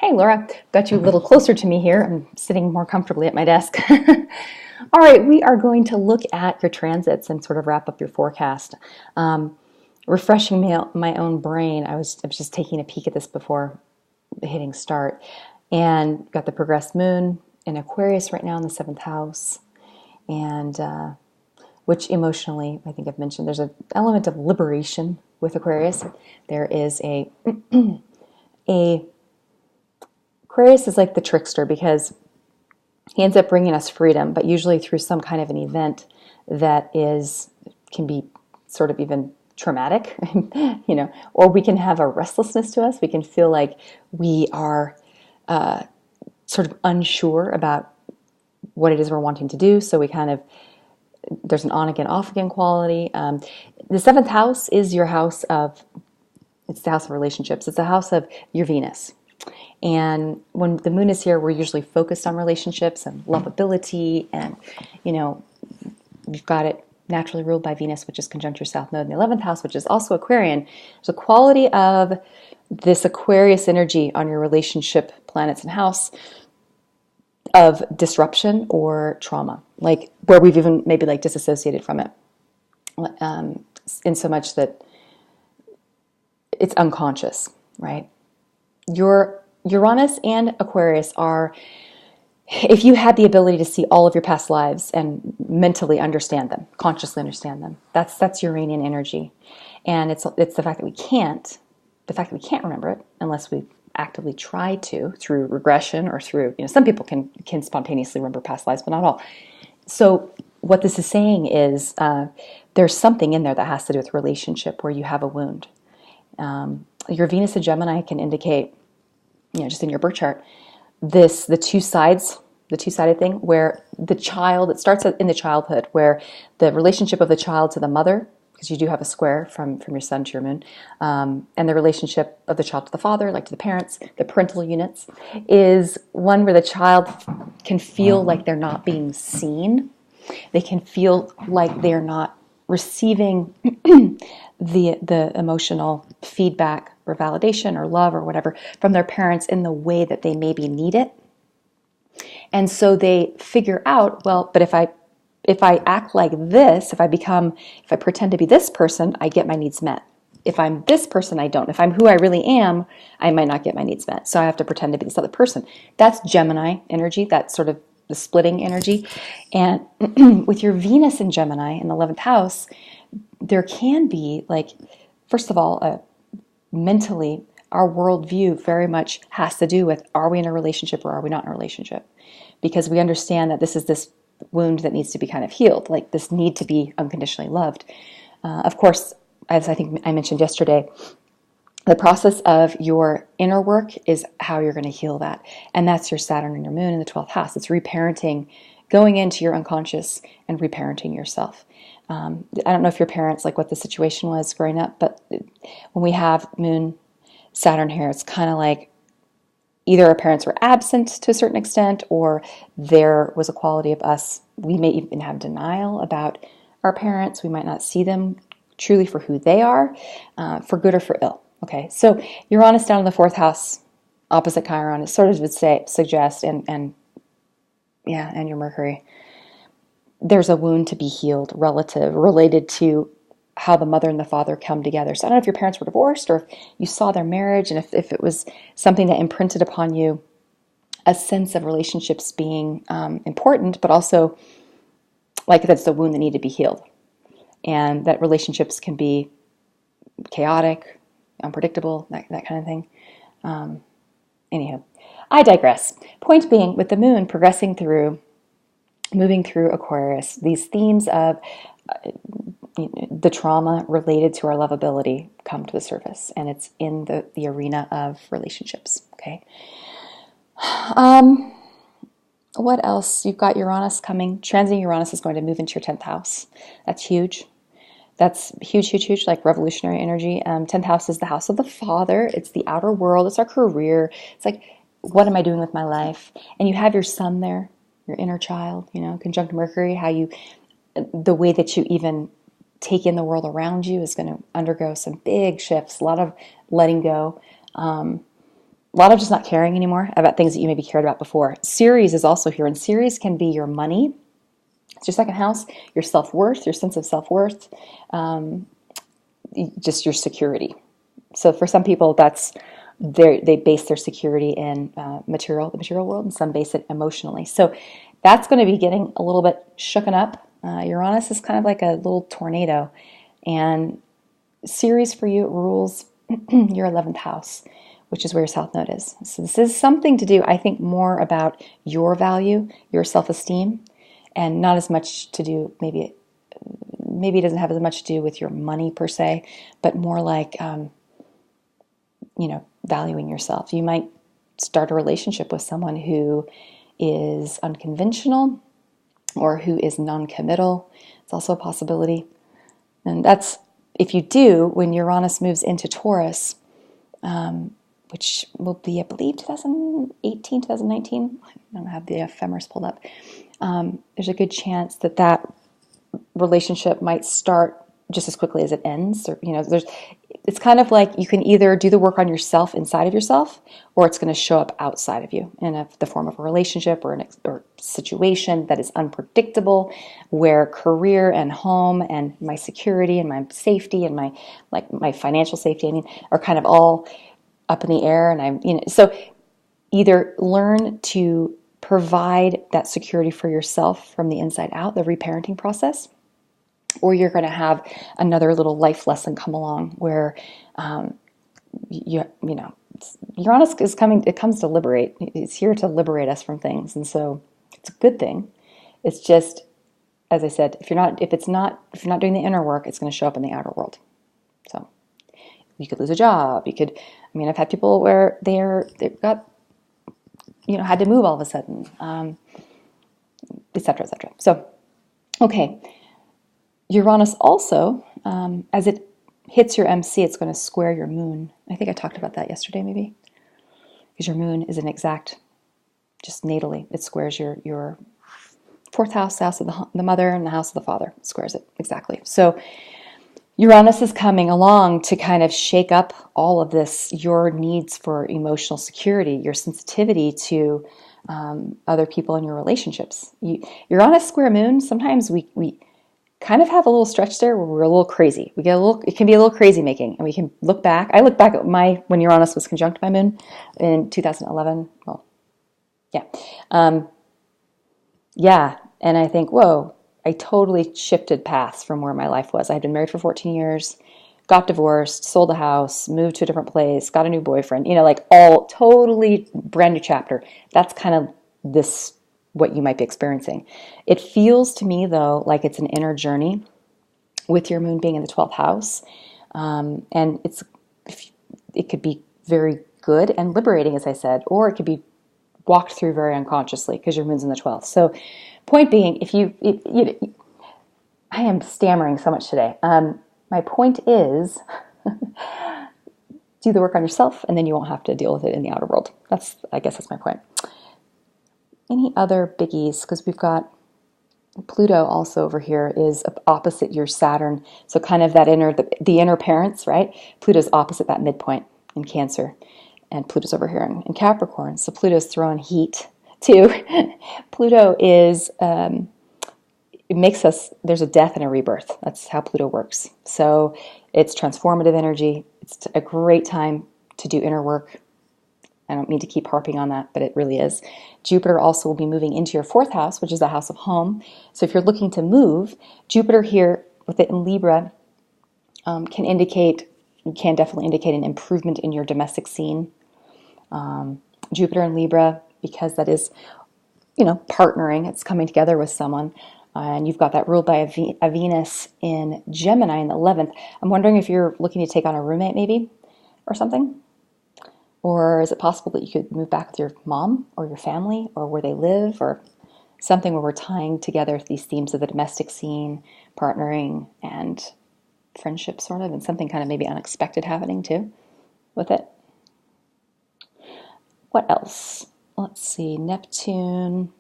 Hey, Laura, got you a little closer to me here. I'm sitting more comfortably at my desk. All right, we are going to look at your transits and sort of wrap up your forecast. Refreshing my own brain, I was just taking a peek at this before hitting start, and got the progressed moon in Aquarius right now in the seventh house, and which emotionally, I think I've mentioned, there's an element of liberation with Aquarius. There is a Aquarius is like the trickster because he ends up bringing us freedom, but usually through some kind of an event that can be sort of even traumatic, or we can have a restlessness to us. We can feel like we are sort of unsure about what it is we're wanting to do. So there's an on again, off again quality. The seventh house is it's the house of relationships. It's the house of your Venus. And when the moon is here, we're usually focused on relationships and lovability, and you've got it naturally ruled by Venus, which is conjunct your south node in the 11th house, which is also Aquarian. There's a quality of this Aquarius energy on your relationship planets and house of disruption or trauma, like where we've even maybe like disassociated from it, in so much that it's unconscious, right? Your Uranus and Aquarius are, if you had the ability to see all of your past lives and mentally understand them, consciously understand them, that's Uranian energy. And it's the fact that we can't remember it unless we actively try to through regression or through, some people can spontaneously remember past lives, but not all. So what this is saying is there's something in there that has to do with relationship where you have a wound. Your Venus in Gemini can indicate, just in your birth chart, the two-sided thing where it starts in the childhood, where the relationship of the child to the mother, because you do have a square from your sun to your moon, and the relationship of the child to the father, like to the parents, the parental units, is one where the child can feel like they're not being seen. They can feel like they're not receiving the emotional feedback or validation or love or whatever from their parents in the way that they maybe need it. And so they figure out, well, but if I act like this, if I pretend to be this person, I get my needs met. If I'm this person, I don't. If I'm who I really am, I might not get my needs met. So I have to pretend to be this other person. That's Gemini energy. That's sort of the splitting energy. And with your Venus in Gemini in the 11th house, there can be, first of all, mentally, our worldview very much has to do with, are we in a relationship or are we not in a relationship? Because we understand that this is this wound that needs to be kind of healed, like this need to be unconditionally loved. Of course, as I think I mentioned yesterday, the process of your inner work is how you're going to heal that. And that's your Saturn and your moon in the 12th house. It's reparenting, going into your unconscious and reparenting yourself. I don't know if your parents, what the situation was growing up, but when we have moon Saturn here, it's kind of like either our parents were absent to a certain extent, or there was a quality of us. We may even have denial about our parents. We might not see them truly for who they are, for good or for ill. Okay, so Uranus down in the 4th house, opposite Chiron, it sort of would suggest, and your Mercury, there's a wound to be healed related to how the mother and the father come together. So I don't know if your parents were divorced or if you saw their marriage, and if it was something that imprinted upon you a sense of relationships being important, but also that's the wound that needed to be healed. And that relationships can be chaotic, unpredictable, that kind of thing. Anywho, I digress. Point being, with the moon moving through Aquarius, these themes of the trauma related to our lovability come to the surface, and it's in the arena of relationships. Okay. What else? You've got Uranus coming. Transiting Uranus is going to move into your 10th house. That's huge. That's huge, like revolutionary energy. 10th house is the house of the father. It's the outer world. It's our career. It's like, what am I doing with my life? And you have your sun there, your inner child, conjunct Mercury, the way that you even take in the world around you is going to undergo some big shifts, a lot of letting go. a lot of just not caring anymore about things that you maybe cared about before. Ceres is also here, and Ceres can be your money. It's your second house, your self-worth, your sense of self-worth, just your security. So for some people, they base their security in the material world, and some base it emotionally. So that's going to be getting a little bit shooken up. Uranus is kind of like a little tornado, and Ceres for you rules your 11th house, which is where your South Node is. So this is something to do, I think, more about your value, your self-esteem, and not as much to do, maybe it doesn't have as much to do with your money per se, but more like, valuing yourself. You might start a relationship with someone who is unconventional or who is non-committal. It's also a possibility. And that's, if you do, when Uranus moves into Taurus, which will be, I believe, 2018, 2019. I don't have the ephemeris pulled up. There's a good chance that relationship might start just as quickly as it ends. Or, it's kind of like you can either do the work on yourself inside of yourself, or it's going to show up outside of you in the form of a relationship or or situation that is unpredictable, where career and home and my security and my safety and my financial safety, are kind of all up in the air. And so either learn to provide that security for yourself from the inside out, the reparenting process, or you're going to have another little life lesson come along where, Uranus is coming. It comes to liberate. It's here to liberate us from things, and so it's a good thing. It's just, as I said, if you're not doing the inner work, it's going to show up in the outer world. So you could lose a job. You could. I've had people where they've got, had to move all of a sudden, et cetera, et cetera. So, okay. Uranus also, as it hits your MC, it's going to square your moon. I think I talked about that yesterday, maybe, because your moon is an exact, just natally, it squares your fourth house, house of the mother, and the house of the father. It squares it exactly. So Uranus is coming along to kind of shake up all of this, your needs for emotional security, your sensitivity to other people in your relationships. Uranus square moon, sometimes we kind of have a little stretch there where we're a little crazy. It can be a little crazy making, and we can look back. I look back at when Uranus was conjunct my moon in 2011. Well, yeah. And I think, whoa, I totally shifted paths from where my life was. I had been married for 14 years, got divorced, sold a house, moved to a different place, got a new boyfriend, all totally brand new chapter. That's kind of what you might be experiencing. It feels to me, though, like it's an inner journey with your moon being in the 12th house. And it could be very good and liberating, as I said, or it could be walked through very unconsciously because your moon's in the 12th. So point being, I am stammering so much today. My point is, do the work on yourself, and then you won't have to deal with it in the outer world. I guess that's my point. Any other biggies? Because we've got Pluto also over here is opposite your Saturn. So kind of that the inner parents, right? Pluto's opposite that midpoint in Cancer. And Pluto's over here in Capricorn. So Pluto's throwing heat too. Pluto is, it makes us, there's a death and a rebirth. That's how Pluto works. So it's transformative energy. It's a great time to do inner work. I don't mean to keep harping on that, but it really is. Jupiter also will be moving into your fourth house, which is the house of home. So if you're looking to move, Jupiter here with it in Libra can definitely indicate an improvement in your domestic scene. Jupiter in Libra, because that is, partnering, it's coming together with someone. And you've got that ruled by a Venus in Gemini in the 11th. I'm wondering if you're looking to take on a roommate maybe or something. Or is it possible that you could move back with your mom or your family or where they live, or something where we're tying together these themes of the domestic scene, partnering, and friendship sort of, and something kind of maybe unexpected happening too with it. What else? Let's see, Neptune.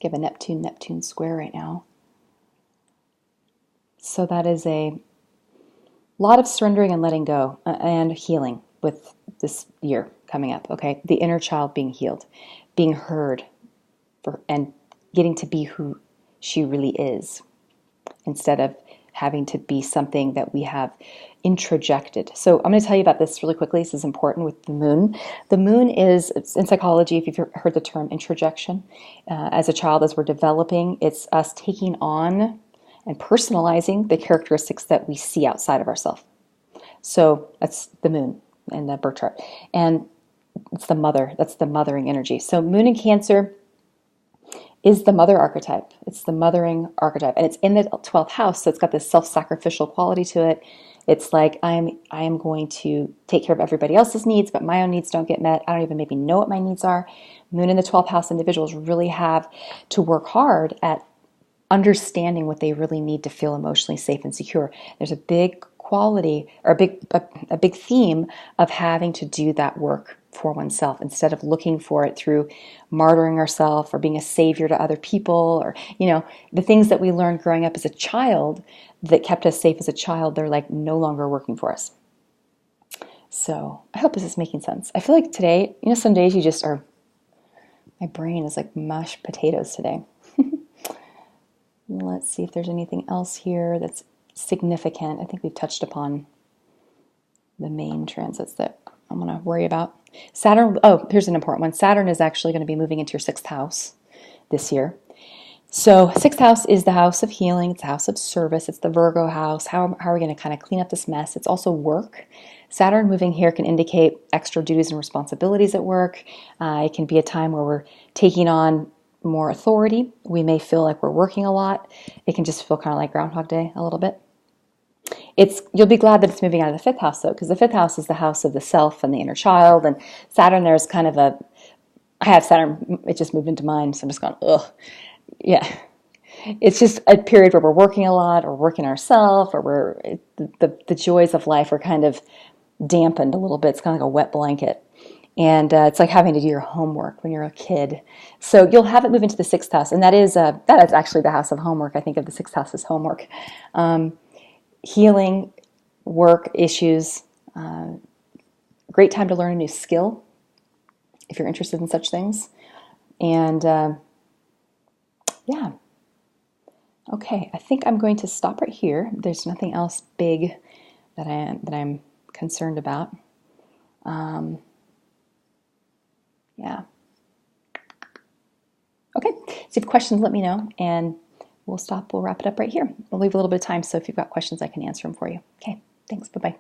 Give a Neptune square right now. So that is a lot of surrendering and letting go and healing. with this year coming up, okay? The inner child being healed, being heard, and getting to be who she really is instead of having to be something that we have introjected. So I'm going to tell you about this really quickly. This is important with the moon. The moon is, in psychology, if you've heard the term introjection, as a child, as we're developing, it's us taking on and personalizing the characteristics that we see outside of ourselves. So that's the moon in the birth chart. And it's the mother. That's the mothering energy. So moon in Cancer is the mother archetype. It's the mothering archetype. And it's in the 12th house, so it's got this self-sacrificial quality to it. It's like, I am going to take care of everybody else's needs, but my own needs don't get met. I don't even maybe know what my needs are. Moon in the 12th house individuals really have to work hard at understanding what they really need to feel emotionally safe and secure. There's a big quality, or a big theme of having to do that work for oneself instead of looking for it through martyring ourselves or being a savior to other people, or the things that we learned growing up as a child that kept us safe as a child. They're like no longer working for us. So I hope this is making sense. I feel like today, some days you just are, my brain is like mashed potatoes today. Let's see if there's anything else here that's significant. I think we've touched upon the main transits that I'm going to worry about. Saturn, here's an important one. Saturn is actually going to be moving into your 6th house this year. So 6th house is the house of healing. It's the house of service. It's the Virgo house. How are we going to kind of clean up this mess? It's also work. Saturn moving here can indicate extra duties and responsibilities at work. It can be a time where we're taking on more authority. We may feel like we're working a lot. It can just feel kind of like Groundhog Day a little bit. You'll be glad that it's moving out of the 5th house, though, because the 5th house is the house of the self and the inner child. And Saturn, there's kind of I have Saturn, it just moved into mine, so I'm just going, ugh. Yeah. It's just a period where we're working a lot, or working ourselves, or the joys of life are kind of dampened a little bit. It's kind of like a wet blanket. And it's like having to do your homework when you're a kid. So you'll have it move into the 6th house, and that is actually the house of homework. I think of the 6th house as homework. Healing, work issues, great time to learn a new skill if you're interested in such things. And yeah. Okay, I think I'm going to stop right here. There's nothing else big that I'm concerned about. Yeah. Okay, so if you have questions, let me know, and we'll wrap it up right here. We'll leave a little bit of time, so if you've got questions, I can answer them for you. Okay, thanks, bye-bye.